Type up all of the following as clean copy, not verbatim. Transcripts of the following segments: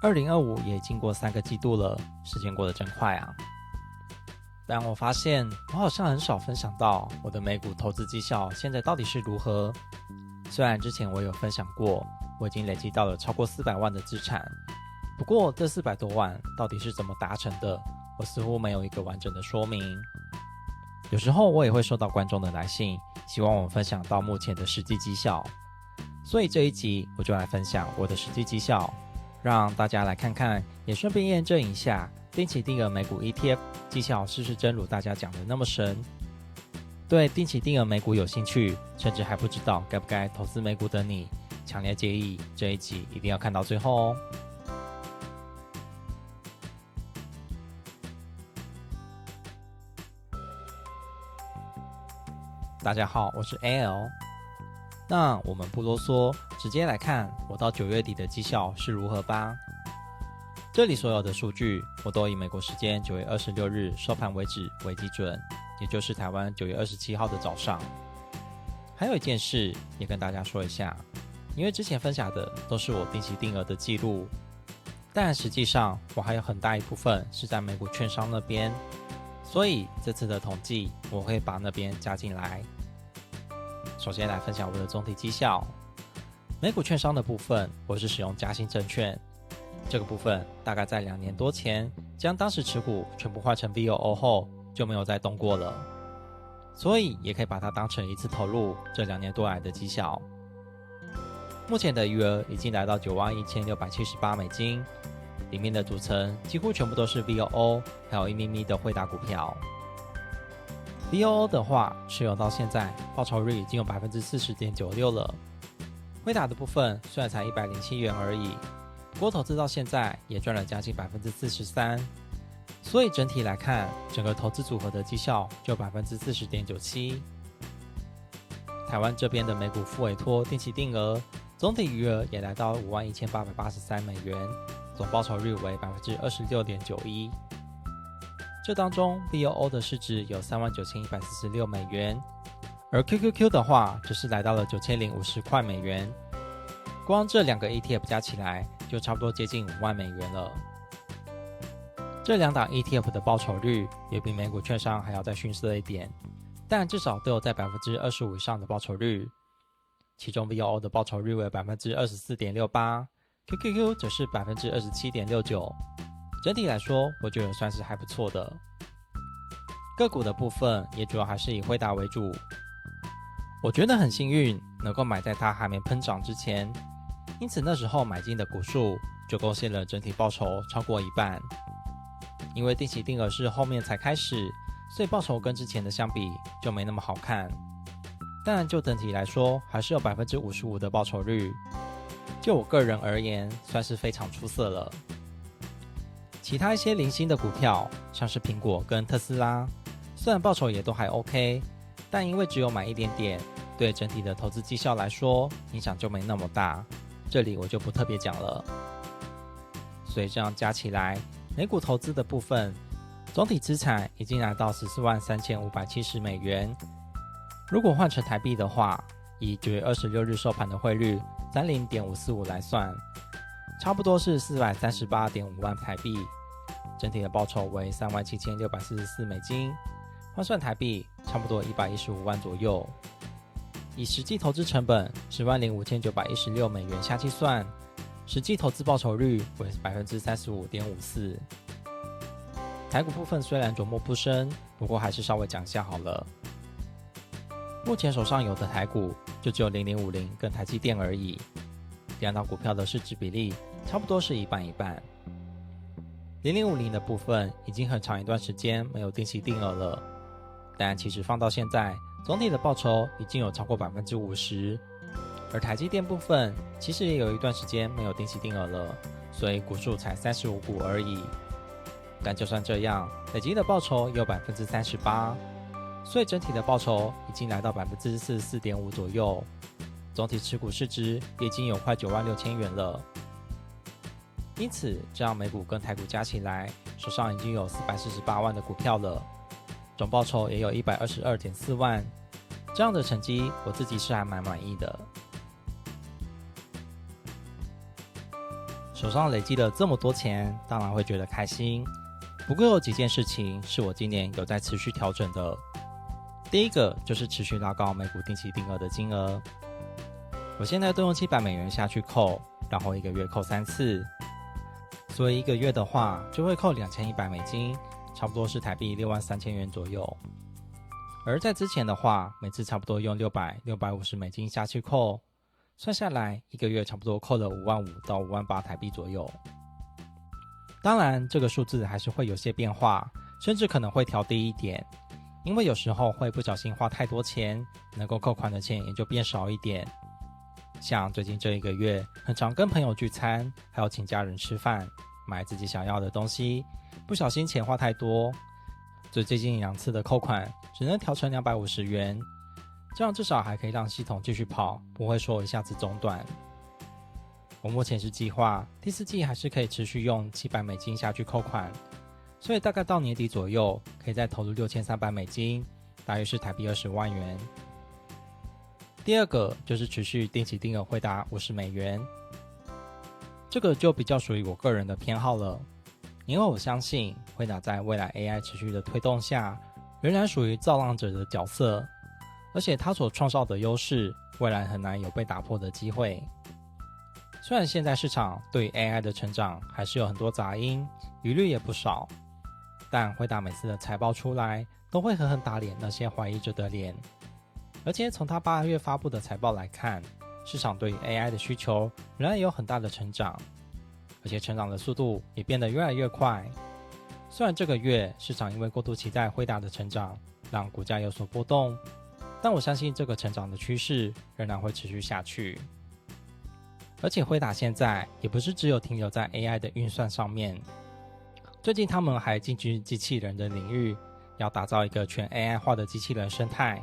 2025也经过3个季度了，时间过得真快啊！但我发现我好像很少分享到我的美股投资绩效现在到底是如何。虽然之前我有分享过，我已经累积到了超过400万的资产，不过这400多万到底是怎么达成的，我似乎没有一个完整的说明。有时候我也会收到观众的来信，希望我分享到目前的实际绩效，所以这一集我就来分享我的实际绩效，让大家来看看，也顺便验证一下定期定额美股 ETF 绩效是不是真如大家讲的那么神。对定期定额美股有兴趣，甚至还不知道该不该投资美股的你，强烈建议这一集一定要看到最后哦。大家好，我是 AL。那我们不啰嗦，直接来看我到9月底的绩效是如何吧。这里所有的数据我都以美国时间9月26日收盘为止为基准，也就是台湾9月27号的早上。还有一件事也跟大家说一下，因为之前分享的都是我定期定额的记录，但实际上我还有很大一部分是在美股券商那边，所以这次的统计我会把那边加进来。首先来分享我的总体绩效。美股券商的部分我是使用嘉信证券，这个部分大概在2年多前将当时持股全部换成 VOO 后就没有再动过了，所以也可以把它当成一次投入这2年多来的绩效。目前的余额已经来到91678美金，里面的组成几乎全部都是 VOO 还有一咪咪的惠达股票。VOO 的话持有到现在报酬率已经有 40.96% 了，惠达的部分虽然才107元而已，不过投资到现在也赚了将近 43%， 所以整体来看整个投资组合的绩效就 40.97%。 台湾这边的美股复委托定期定额总体余额也来到51883美元，总报酬率为 26.91%。 这当中 VOO 的市值有39146美元，而 QQQ 的话只是来到了9050块美元，光这2个 ETF 加起来就差不多接近5万美元了。这2档 ETF 的报酬率也比美股券商还要再逊色一点，但至少都有在 25% 以上的报酬率，其中 VOO 的报酬率为 24.68%， QQQ 则是 27.69%。 整体来说我觉得算是还不错的。个股的部分也主要还是以惠达为主，我觉得很幸运能够买在它还没喷涨之前，因此那时候买进的股数就贡献了整体报酬超过一半。因为定期定额是后面才开始，所以报酬跟之前的相比就没那么好看，但就整体来说还是有 55% 的报酬率，就我个人而言算是非常出色了。其他一些零星的股票像是苹果跟特斯拉，虽然报酬也都还 OK， 但因为只有买一点点，对整体的投资绩效来说影响就没那么大，这里我就不特别讲了。所以这样加起来，美股投资的部分总体资产已经来到143570美元。如果换成台币的话，以9月26日收盘的汇率 30.545 来算，差不多是438.5万台币，整体的报酬为37644美金，换算台币差不多115万左右。以实际投资成本105916美元下计算，实际投资报酬率为 35.54%。 台股部分虽然琢磨不深，不过还是稍微讲一下好了。目前手上有的台股就只有0050跟台积电而已，2档股票的市值比例差不多是一半一半。0050的部分已经很长一段时间没有定期定额了，但其实放到现在总体的报酬已经有超过 50%。 而台积电部分其实也有一段时间没有定期定额了，所以股数才35股而已，但就算这样累积的报酬也有 38%， 所以整体的报酬已经来到 44.5% 左右，总体持股市值也已经有快9万6千元了。因此这样美股跟台股加起来手上已经有448万的股票了，总报酬也有 122.4 万，这样的成绩我自己是还蛮满意的。手上累积了这么多钱，当然会觉得开心。不过有几件事情是我今年有在持续调整的。第一个就是持续拉高美股定期定额的金额。我现在都用$700下去扣，然后一个月扣3次，所以一个月的话就会扣$2100，差不多是台币63000左右。而在之前的话，每次差不多用$650下去扣，算下来一个月差不多扣了55000到58000台币左右。当然这个数字还是会有些变化，甚至可能会调低一点，因为有时候会不小心花太多钱，能够扣款的钱也就变少一点。像最近这一个月，很常跟朋友聚餐，还有请家人吃饭，买自己想要的东西，不小心钱花太多，所以最近2次的扣款只能调成$250，这样至少还可以让系统继续跑，不会说一下子中断。我目前是计划第4季还是可以持续用$700下去扣款，所以大概到年底左右可以再投入$6300，大约是台币20万元。第二个就是持续定期定额汇达$50，这个就比较属于我个人的偏好了，因为我相信汇达在未来 AI 持续的推动下，仍然属于造浪者的角色，而且它所创造的优势，未来很难有被打破的机会。虽然现在市场对于 AI 的成长还是有很多杂音，疑虑也不少，但汇达每次的财报出来，都会狠狠打脸那些怀疑者的脸。而且从它8月发布的财报来看，市场对于 AI 的需求仍然有很大的成长，而且成长的速度也变得越来越快。虽然这个月市场因为过度期待辉达的成长，让股价有所波动，但我相信这个成长的趋势仍然会持续下去。而且辉达现在也不是只有停留在 AI 的运算上面，最近他们还进军机器人的领域，要打造一个全 AI 化的机器人生态。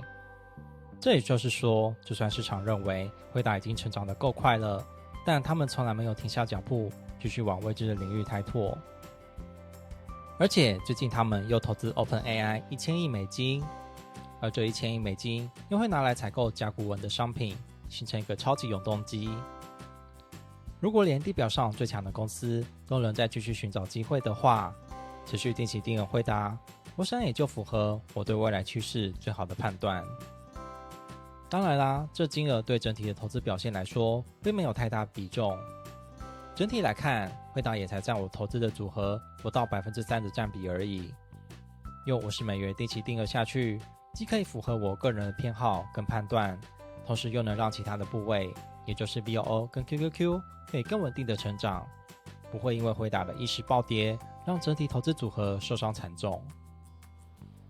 这也就是说，就算市场认为辉达已经成长得够快了，但他们从来没有停下脚步，继续往未知的领域开拓。而且最近他们又投资 OpenAI $1000亿，而这$1000亿又会拿来采购甲骨文的商品，形成一个超级永动机。如果连地表上最强的公司都能再继续寻找机会的话，持续定期定额辉达，我想也就符合我对未来趋势最好的判断。当然啦，这金额对整体的投资表现来说并没有太大比重，整体来看辉达也才占我投资的组合不到 3% 的占比而已。用$50定期定额下去，既可以符合我个人的偏好跟判断，同时又能让其他的部位，也就是 VOO 跟 QQQ 可以更稳定的成长，不会因为辉达的一时暴跌让整体投资组合受伤惨重。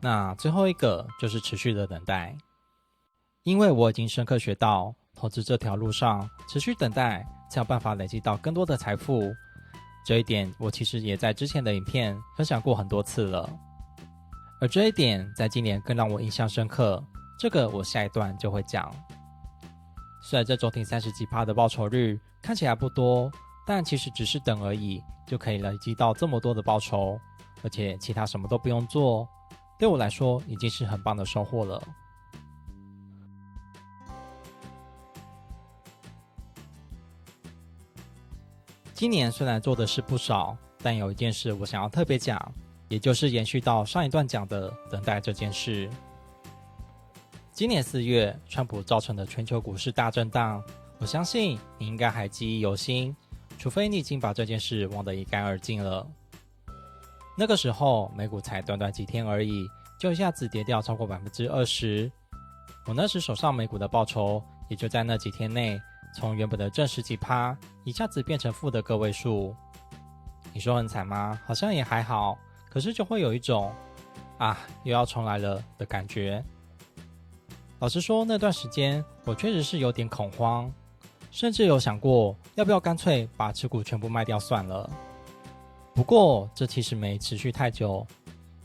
那最后一个就是持续的等待，因为我已经深刻学到，投资这条路上持续等待才有办法累积到更多的财富。这一点我其实也在之前的影片分享过很多次了，而这一点在今年更让我印象深刻，这个我下一段就会讲。虽然这总体30几%的报酬率看起来不多，但其实只是等而已，就可以累积到这么多的报酬，而且其他什么都不用做，对我来说已经是很棒的收获了。今年虽然做的事不少，但有一件事我想要特别讲，也就是延续到上一段讲的等待这件事。今年4月，川普造成的全球股市大震荡，我相信你应该还记忆犹新，除非你已经把这件事忘得一干二净了。那个时候美股才短短几天而已，就一下子跌掉超过 20%， 我那时手上美股的报酬也就在那几天内从原本的正10几%一下子变成负的个位数。你说很惨吗？好像也还好，可是就会有一种又要重来了的感觉。老实说，那段时间我确实是有点恐慌，甚至有想过要不要干脆把持股全部卖掉算了。不过这其实没持续太久，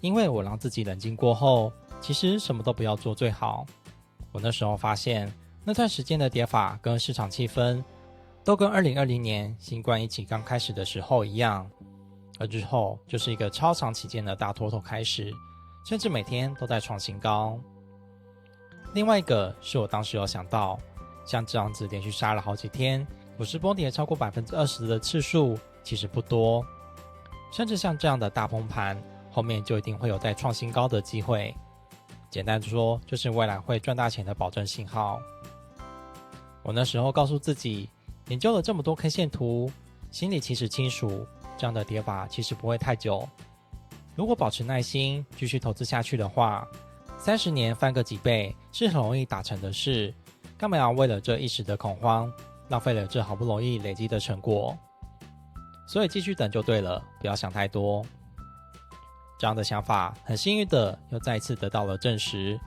因为我让自己冷静过后，其实什么都不要做最好。我那时候发现那段时间的跌法跟市场气氛都跟2020年新冠疫情刚开始的时候一样，而之后就是一个超长期间的大多头开始，甚至每天都在创新高。另外一个是我当时有想到，像这样子连续杀了好几天，股市崩跌超过 20% 的次数，其实不多，甚至像这样的大崩盘，后面就一定会有再创新高的机会。简单说，就是未来会赚大钱的保证信号。我那时候告诉自己，研究了这么多 K 线图，心里其实清楚，这样的跌法其实不会太久。如果保持耐心，继续投资下去的话，30年翻个几倍是很容易达成的事，干嘛要为了这一时的恐慌，浪费了这好不容易累积的成果？所以继续等就对了，不要想太多。这样的想法很幸运的又再一次得到了证实，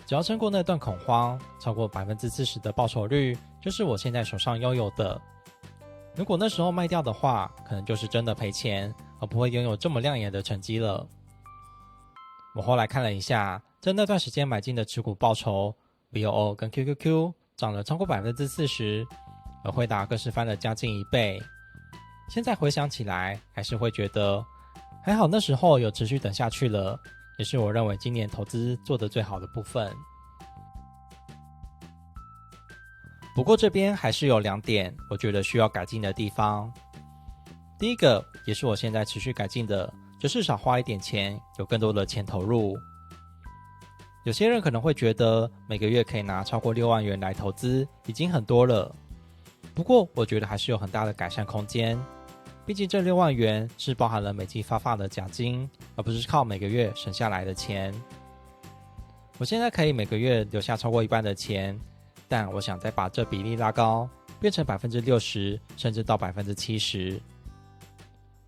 只要撑过那段恐慌，超过40%的报酬率就是我现在手上拥有的。如果那时候卖掉的话，可能就是真的赔钱，而不会拥有这么亮眼的成绩了。我后来看了一下，在那段时间买进的持股报酬 BOO 跟 QQQ 涨了超过40%，而辉达更是翻了将近1倍。现在回想起来，还是会觉得还好那时候有持续等下去了，也是我认为今年投资做得最好的部分。不过这边还是有2点我觉得需要改进的地方。第一个，也是我现在持续改进的，就是少花一点钱，有更多的钱投入。有些人可能会觉得每个月可以拿超过6万元来投资已经很多了，不过我觉得还是有很大的改善空间。毕竟这6万元是包含了每季发的奖金，而不是靠每个月省下来的钱。我现在可以每个月留下超过一半的钱，但我想再把这比例拉高，变成60%甚至到70%。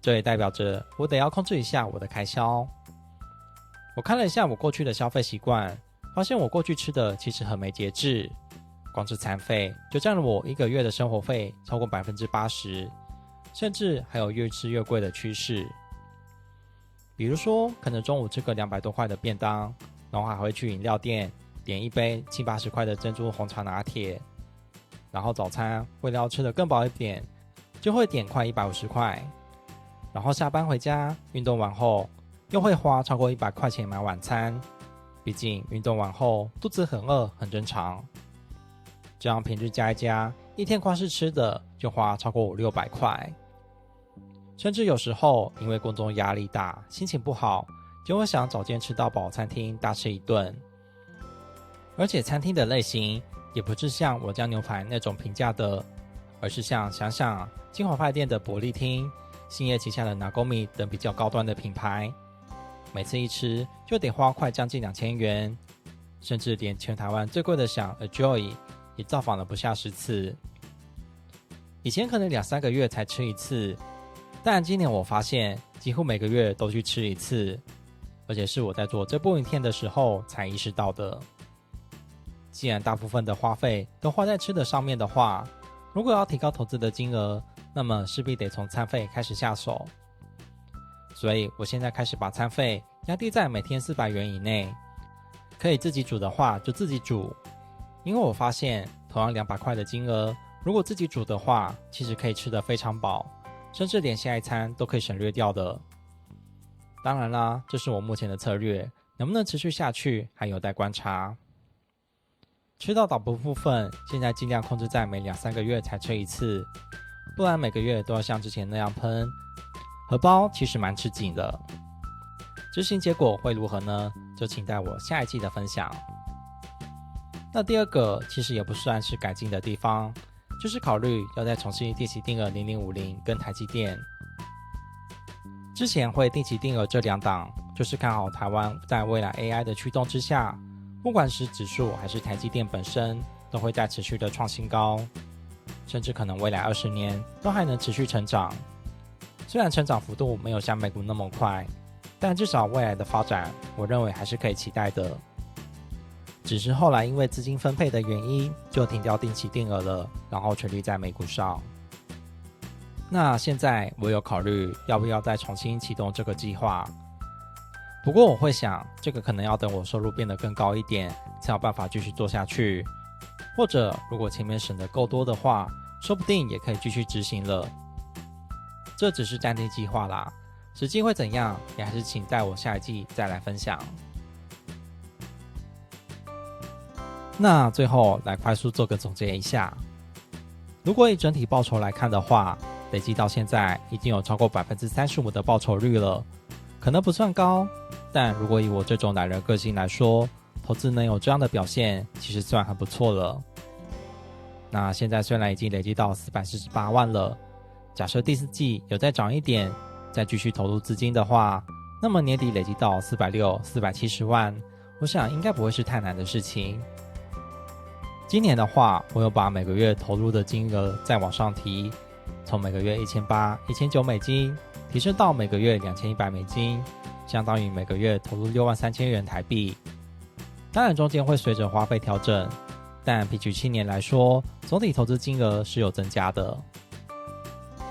这也代表着我得要控制一下我的开销。我看了一下我过去的消费习惯，发现我过去吃的其实很没节制，光是餐费就占了我1个月的生活费超过80%，甚至还有越吃越贵的趋势。比如说可能中午吃个200多块的便当，然后还会去饮料店点一杯70-80块的珍珠红茶拿铁，然后早餐为了要吃得更饱一点，就会点快150块，然后下班回家运动完后又会花超过100块钱买晚餐，毕竟运动完后肚子很饿很正常。这样平日加一加，一天光是吃的就花超过500-600块。甚至有时候因为工作压力大，心情不好，就会想找间吃到饱餐厅大吃一顿。而且餐厅的类型也不是像我家牛排那种平价的，而是像想想金华饭店的伯利厅、兴业旗下的Nagomi等比较高端的品牌，每次一吃就得花快将近2000元，甚至连全台湾最贵的享 Enjoy 也造访了不下10次。以前可能2-3个月才吃一次，但今年我发现几乎每个月都去吃一次，而且是我在做这部影片的时候才意识到的。既然大部分的花费都花在吃的上面的话，如果要提高投资的金额，那么势必得从餐费开始下手。所以我现在开始把餐费压低在每天400元以内，可以自己煮的话就自己煮。因为我发现同样200块的金额，如果自己煮的话，其实可以吃得非常饱，甚至连下一餐都可以省略掉的。当然啦，这是我目前的策略，能不能持续下去还有待观察。吃到饱的部分，现在尽量控制在每2-3个月才吃一次，不然每个月都要像之前那样喷，荷包其实蛮吃紧的。执行结果会如何呢？就请待我下一季的分享。那第二个其实也不算是改进的地方，就是考虑要再重新定期定额0050跟台积电。之前会定期定额这2档，就是看好台湾在未来 AI 的驱动之下，不管是指数还是台积电本身，都会在持续的创新高，甚至可能未来20年都还能持续成长。虽然成长幅度没有像美股那么快，但至少未来的发展，我认为还是可以期待的。只是后来因为资金分配的原因，就停掉定期定额了，然后全力在美股上。那现在我有考虑要不要再重新启动这个计划，不过我会想，这个可能要等我收入变得更高一点，才有办法继续做下去。或者如果前面省得够多的话，说不定也可以继续执行了。这只是暂定计划啦，实际会怎样，也还是请待我下一季再来分享。那最后来快速做个总结一下，如果以整体报酬来看的话，累计到现在已经有超过35%的报酬率了，可能不算高，但如果以我这种懒人个性来说，投资能有这样的表现，其实算很不错了。那现在虽然已经累积到448万了，假设第四季有再涨一点，再继续投入资金的话，那么年底累积到460、470万，我想应该不会是太难的事情。今年的话，我有把每个月投入的金额再往上提，从每个月1800、1900美金提升到每个月2100美金，相当于每个月投入63000元台币。当然中间会随着花费调整，但比起去年来说，总体投资金额是有增加的。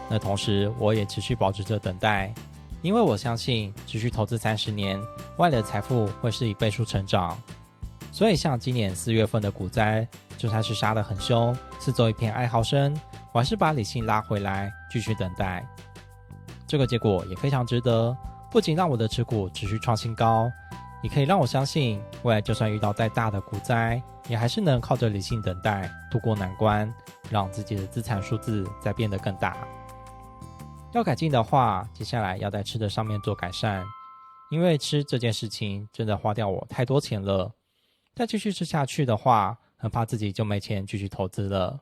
那同时我也持续保持着等待，因为我相信持续投资30年，未来的财富会是以倍数成长。所以像今年4月份的股灾，就算是杀得很凶，四周一片哀嚎声，我还是把理性拉回来，继续等待。这个结果也非常值得，不仅让我的持股持续创新高，也可以让我相信，未来就算遇到再大的股灾，也还是能靠着理性等待，度过难关，让自己的资产数字再变得更大。要改进的话，接下来要在吃的上面做改善，因为吃这件事情真的花掉我太多钱了，再继续吃下去的话，很怕自己就没钱继续投资了。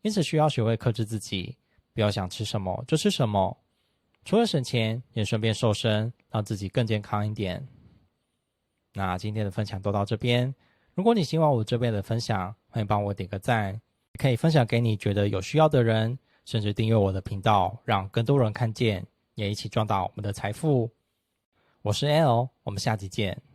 因此需要学会克制自己，不要想吃什么就吃什么，除了省钱，也顺便瘦身，让自己更健康一点。那今天的分享都到这边，如果你喜欢我这边的分享，欢迎帮我点个赞，也可以分享给你觉得有需要的人，甚至订阅我的频道，让更多人看见，也一起赚到我们的财富。我是 L， 我们下集见。